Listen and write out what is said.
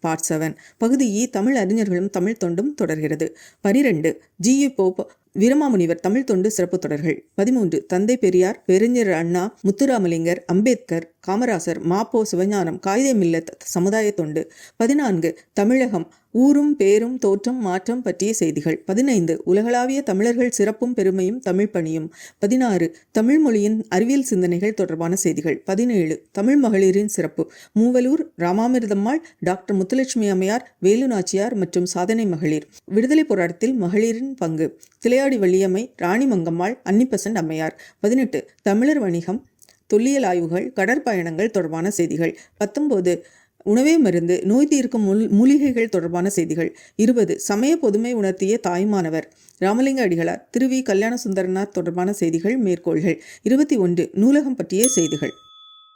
Part 7. பகுதி இ தமிழ் அறிஞர்களும் தமிழ் தொண்டும் தொடர்கிறது. 12. ஜி.யு. போப் வீரமாமுனிவர் தமிழ் தொண்டு சிறப்பு தொடர்கள். 13. தந்தை பெரியார், பேரறிஞர் அண்ணா, முத்துராமலிங்கர், அம்பேத்கர், காமராசர், மாப்போ சிவஞானம், காயிதே மில்லத் சமுதாய தொண்டு. 14. தமிழகம் ஊரும் பேரும் தோற்றம் மாற்றம் பற்றிய செய்திகள். 15. உலகளாவிய தமிழர்கள் சிறப்பும் பெருமையும் தமிழ் பணியும். 16. தமிழ் மொழியின் அறிவியல் சிந்தனைகள் தொடர்பான செய்திகள். 17. தமிழ் மகளிரின் சிறப்பு. மூவலூர் ராமாமிர்தம்மாள், டாக்டர் முத்துலட்சுமி அம்மையார், வேலு நாச்சியார் மற்றும் சாதனை மகளிர். விடுதலை போராட்டத்தில் மகளிரின் பங்கு. திளையாடி வள்ளியம்மை, ராணி மங்கம்மாள், அன்னிபெசன்ட் அம்மையார். 18. தமிழர் வணிகம், தொல்லியல் ஆய்வுகள், கடற்பயணங்கள் தொடர்பான செய்திகள். 19. உணவே மருந்து, நோய் தீர்க்கும் மூலிகைகள் தொடர்பான செய்திகள். 20. சமய பொதுமை உணர்த்திய தாய்மானவர் ராமலிங்க அடிகளார், திருவி கல்யாண சுந்தரனார் தொடர்பான செய்திகள், மேற்கோள்கள். 21. நூலகம் பற்றிய செய்திகள்.